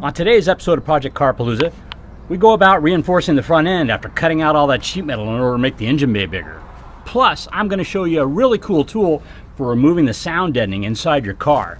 On today's episode of Project Carpalooza, we go about reinforcing the front end after cutting out all that sheet metal in order to make the engine bay bigger. Plus, I'm going to show you a really cool tool for removing the sound deadening inside your car.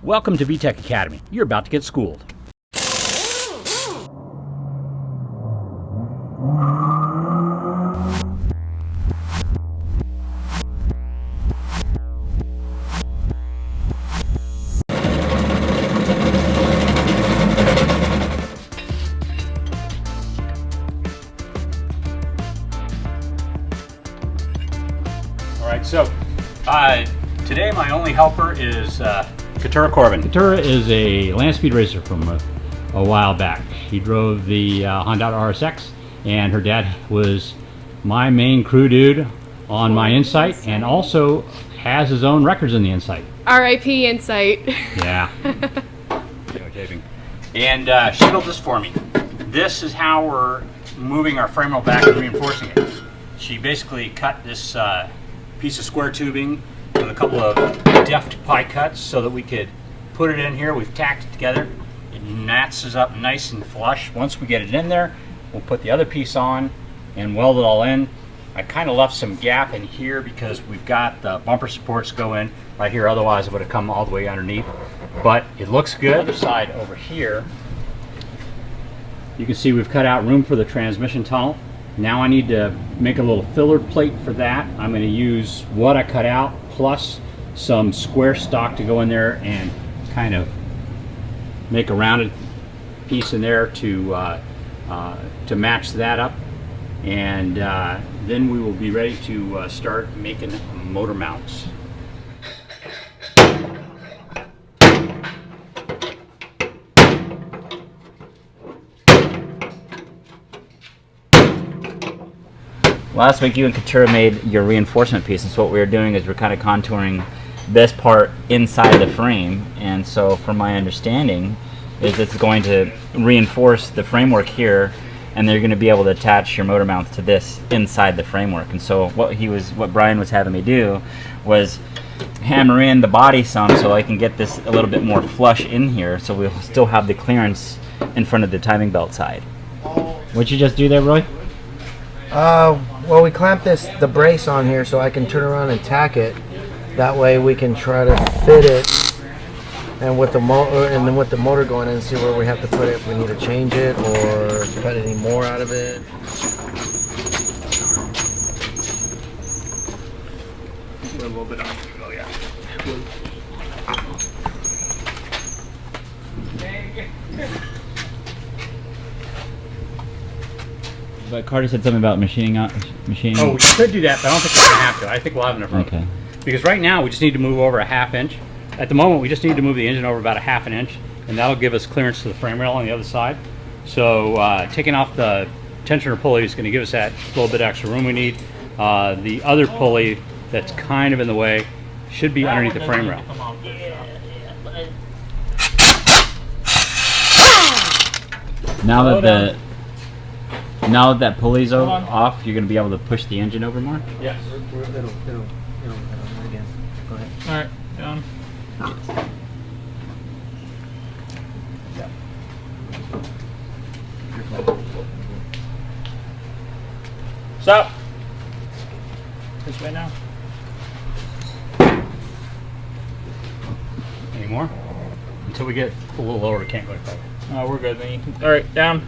Welcome to VTec Academy. You're about to get schooled. So, today my only helper is Keturah Corbin. Keturah is a land speed racer from a while back. He drove the Honda RSX, and her dad was my main crew dude on my Insight, and also has his own records in the Insight. R.I.P. Insight. Yeah. And she built this for me. This is how we're moving our frame rail back and reinforcing it. She basically cut this piece of square tubing with a couple of deft pie cuts so that we could put it in here. We've tacked it together. It matches up nice and flush. Once we get it in there, we'll put the other piece on and weld it all in. I kind of left some gap in here because we've got the bumper supports go in right here, otherwise it would have come all the way underneath. But it looks good. Other side over here, you can see we've cut out room for the transmission tunnel. Now I need to make a little filler plate for that. I'm going to use what I cut out plus some square stock to go in there and kind of make a rounded piece in there to match that up. And then we will be ready to start making motor mounts. Last week you and Keturah made your reinforcement piece, and so what we were doing is we're kind of contouring this part inside the frame, and so from my understanding is it's going to reinforce the framework here, and they're going to be able to attach your motor mounts to this inside the framework. And so what Brian was having me do was hammer in the body some so I can get this a little bit more flush in here, so we'll still have the clearance in front of the timing belt side. What'd you just do there, Roy? Well, we clamped the brace on here so I can turn around and tack it. That way we can try to fit it, and with the motor going in, see where we have to put it if we need to change it or cut any more out of it. A little bit on. Oh yeah. But Carter said something about machining. Oh, we could do that, but I don't think we're going to have to. I think we'll have enough room. Okay. Because right now we just need to move over a ½ inch. At the moment we just need to move the engine over about a ½ inch, and that'll give us clearance to the frame rail on the other side. So taking off the tensioner pulley is going to give us that little bit extra room we need. The other pulley that's kind of in the way should be underneath the frame rail. Now that that pulley's off, you're going to be able to push the engine over more? Yes. It'll again. Go ahead. All right, down. Stop. This way now. Any more? Until we get a little lower, we can't go any further. Oh, we're good. Then you can, all right, down.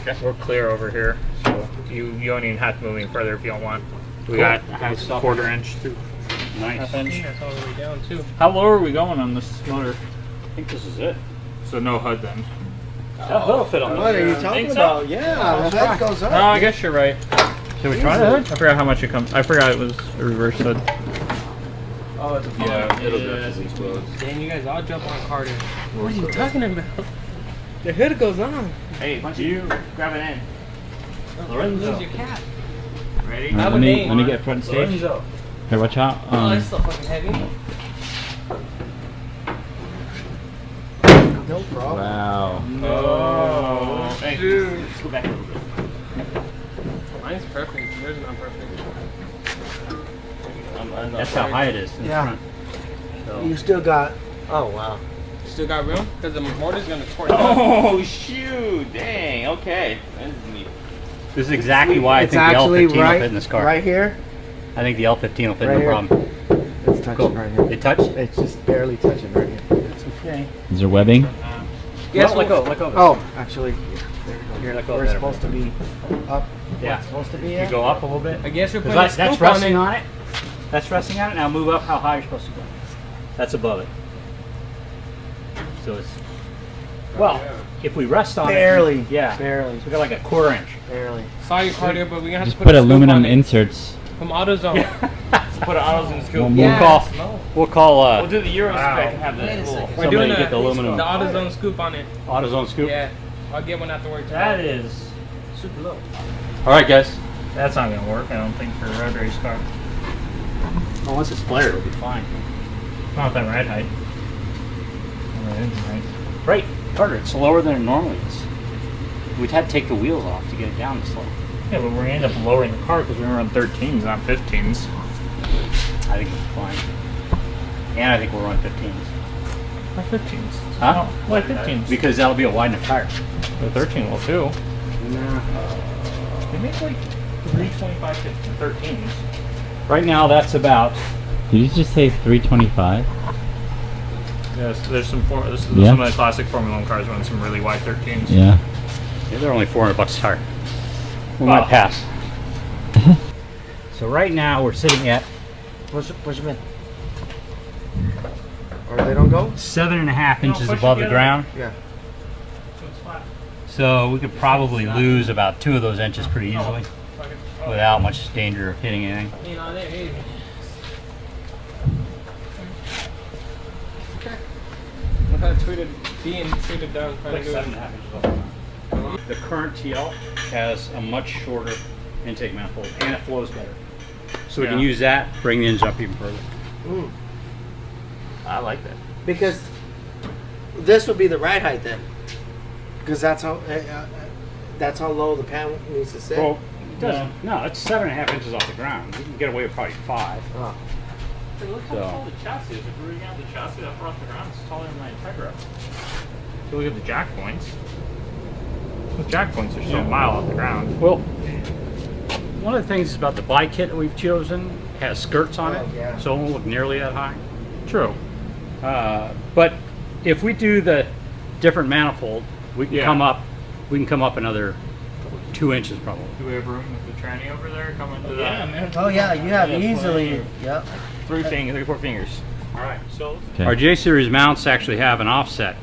Okay. We're clear over here, so you don't even have to move any further if you don't want. We got a ½ inch through. Nice. ½ inch. That's all the way down too. How low are we going on this motor? I think this is it. So no HUD then. That hood will fit on What this. are you talking about? Yeah, the head goes up. No, I guess you're right. Should we try the hood? I forgot how much it comes. I forgot it was a reverse HUD. Oh, it's a It'll definitely explode. Dan, you guys all jump on Carter. What are you talking about? The hood goes on. Hey, why don't you grab it in? Lose your cap. Ready? Have a Let name. me get front stage. Lorenzo. Here, watch out. Oh, that's still fucking heavy. No problem. Wow. Oh, hey, Dude. let's go back a little bit. Mine's perfect. Yours is not perfect. That's how high it is in the Yeah. front. So, You still got Oh wow. Still got room? Because the motor's gonna torque up. Oh shoot! Dang. Okay. This is exactly why I It's think the actually L15 will right, fit in this car. right here. I think the L15 will fit Right no here. problem. It's touching Cool. right here. It touched? It's just barely touching right here. That's okay. Is there webbing? Yes, Let go. Let go. Oh, actually, Here, let go. we're supposed to be up. Yeah. It's supposed to be You at. go up a little bit. I guess you're 'Cause putting a that's scoop on resting it. on it. That's resting on it. Now move up how high you're supposed to go. That's above it. So it's well, if we rest on Barely. it, yeah, Barely. So we got like a quarter inch. Barely. Sorry, cardio, but we're gonna have Just to put a scoop aluminum on it inserts. from AutoZone. Put an AutoZone scoop. Well, We'll call. We'll do the Euro spec and have Wait a the second. We're Somebody doing get the aluminum. the AutoZone scoop on it. AutoZone scoop. Yeah, I'll get one afterwards. That is super low. All right, guys. That's not gonna work. I don't think for a road race car. Well, once it's flared, it'll be fine. Not with that ride height. Right. Right, Carter. It's slower than it normally is. We'd had to take the wheels off to get it down this slow. Yeah, but we're gonna end up lowering the car because we're gonna run 13s, not 15s. I think it's fine. And I think we'll run 15s. Why 15s? Huh? No, why 15s? Because that'll be a wide enough tire. The 13 will too. They make like 325 13s. Right now, that's about. Did you just say 325? Yes, there's some. This is Yeah. some of the classic Formula 1 cars run some really wide 13s. Yeah. Yeah, they're only $400 a tire. We Wow. might pass. So right now we're sitting at Push them in. Or they don't go? 7.5 inches push it above the together. ground. Yeah. So it's flat. So we could probably lose about 2 of those inches pretty easily without much danger of hitting anything. You know, Look how being tweeted down. Like 7.5 inches above the ground. The current TL has a much shorter intake manifold and it flows better. So we can Yeah. use that, bring the engine up even further. I like that. Because this would be the ride height then. Because that's how low the pan needs to sit. Well, it doesn't. No, it's 7.5 inches off the ground. You can get away with probably 5. Oh. Look how So- tall the chassis is. If we were going to have the chassis up off the ground, it's taller than my Integra. So look at the jack points. The jack points are still a mile off the ground. Well, one of the things about the bike kit that we've chosen has skirts on it, Oh, yeah. so it won't look nearly that high. True. But if we do the different manifold, we can Yeah. come up. We can come up another 2 inches probably. Do we have room with the tranny over there coming to Yeah, that? man. Oh yeah, you have Yeah, easily. Yep. 3 4 fingers. All right. So Okay. our J series mounts actually have an offset.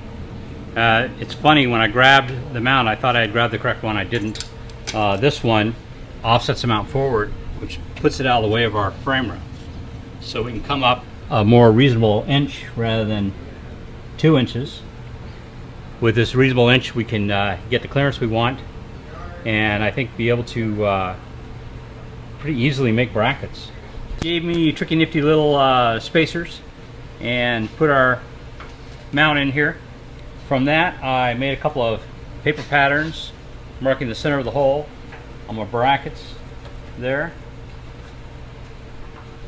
It's funny, when I grabbed the mount, I thought I had grabbed the correct one. I didn't. This one offsets the mount forward, which puts it out of the way of our frame rail. So we can come up a more reasonable inch rather than 2 inches. With this reasonable inch, we can get the clearance we want, and I think be able to pretty easily make brackets. Gave me tricky nifty little spacers and put our mount in here. From that, I made a couple of paper patterns marking the center of the hole on my brackets there.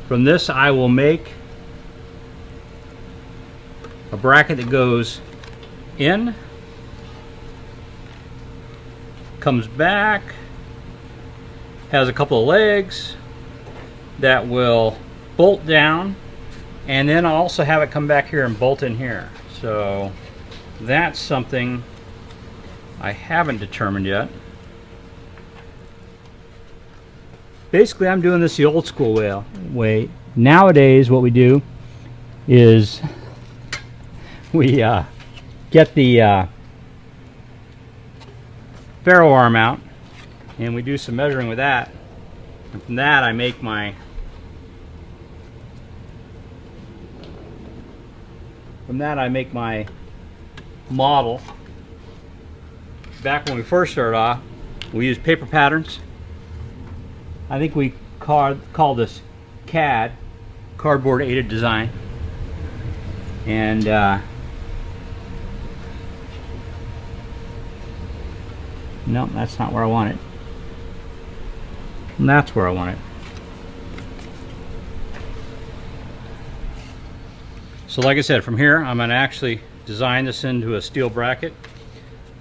From this, I will make a bracket that goes in, comes back, has a couple of legs that will bolt down, and then I'll also have it come back here and bolt in here. So that's something I haven't determined yet. Basically, I'm doing this the old school way. Nowadays, what we do is we get the ferro arm out, and we do some measuring with that. And from that, I make my model. Back when we first started off, we used paper patterns. I think we call this CAD, cardboard aided design, and no, that's not where I want it. And that's where I want it. So like I said, from here I'm going to actually design this into a steel bracket.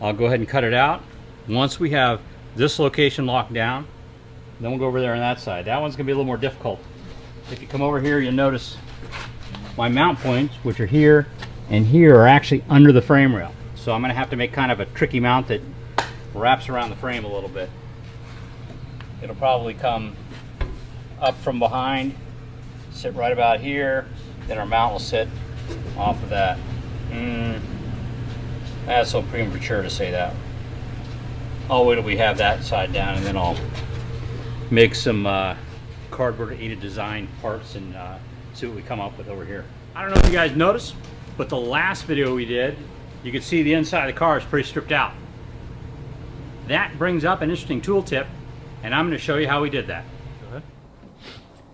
I'll go ahead and cut it out. Once we have this location locked down, then we'll go over there on that side. That one's going to be a little more difficult. If you come over here, you'll notice my mount points, which are here and here, are actually under the frame rail. So I'm going to have to make kind of a tricky mount that wraps around the frame a little bit. It'll probably come up from behind, sit right about here, then our mount will sit off of that. That's so premature to say that. I'll wait till we have that side down, and then I'll make some cardboard aided design parts and see what we come up with over here. I don't know if you guys noticed, but the last video we did, you could see the inside of the car is pretty stripped out. That brings up an interesting tool tip, and I'm going to show you how we did that.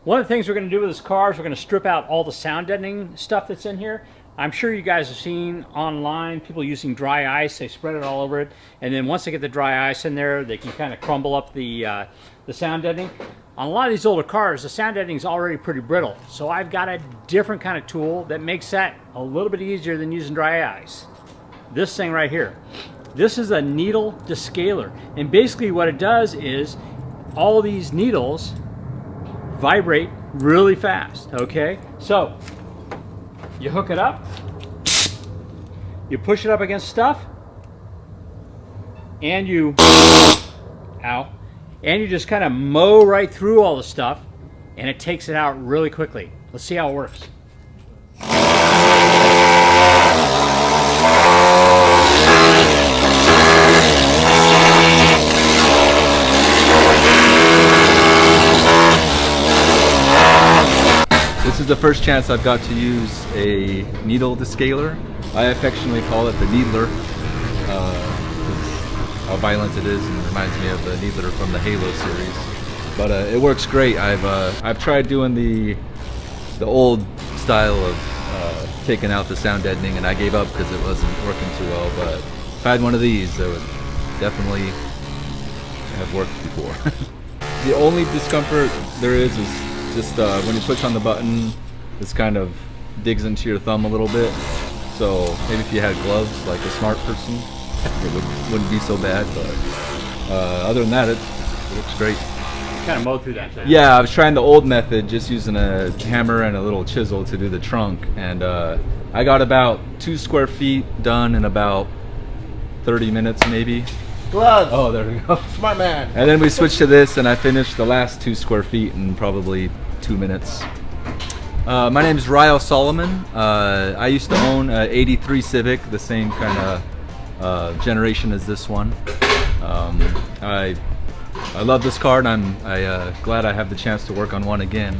One of the things we're going to do with this car is we're going to strip out all the sound deadening stuff that's in here. I'm sure you guys have seen online people using dry ice. They spread it all over it, and then once they get the dry ice in there, they can kind of crumble up the sound deadening. On a lot of these older cars, the sound deadening is already pretty brittle, so I've got a different kind of tool that makes that a little bit easier than using dry ice. This thing right here. This is a needle descaler, and basically what it does is all these needles vibrate really fast, okay? So you hook it up, you push it up against stuff, and you just kind of mow right through all the stuff, and it takes it out really quickly. Let's see how it works. This is the first chance I've got to use a needle descaler. I affectionately call it the needler, how violent it is, and it reminds me of the needler from the Halo series. But it works great. I've tried doing the old style of taking out the sound deadening, and I gave up because it wasn't working too well. But if I had one of these, it would definitely have worked before. The only discomfort there is just when you push on the button, this kind of digs into your thumb a little bit. So maybe if you had gloves, like a smart person, it wouldn't be so bad. But other than that, it looks great. Kind of mow through that thing. Yeah, I was trying the old method, just using a hammer and a little chisel to do the trunk, and I got about 2 square feet done in about 30 minutes maybe. Gloves. Oh, there we go. Smart man. And then we switched to this, and I finished the last 2 square feet in probably 2 minutes. My name is Ryle Solomon. I used to own an '83 Civic, the same kind of generation as this one. I love this car, and I'm glad I have the chance to work on one again.